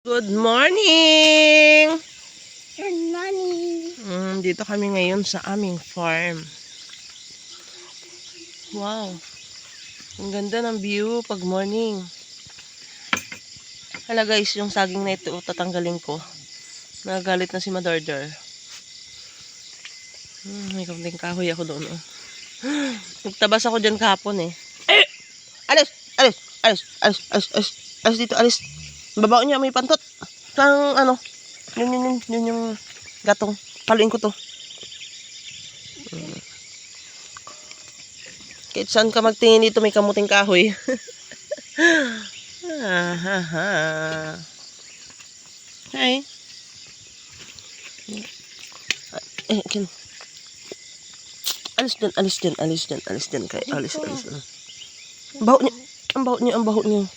Good morning! Good morning. Dito kami ngayon sa aming farm. Wow! Ang ganda ng view pag morning. Hala guys, yung saging na ito tatanggalin ko. Nagagalit na si Madordor. May kaunting kahoy ako doon. Nagtabas ako dyan kahapon eh. Alis! Alis! Alis! Alis! Alis! Alis! Alis dito! Alis! Babaw niya may pantot. Kang ano. Yun yung gatong. Paluin ko to. Kahit saan ka magtingin dito may kamuting kahoy. Hi. Alis din. Kay alis. Ang baho niyo.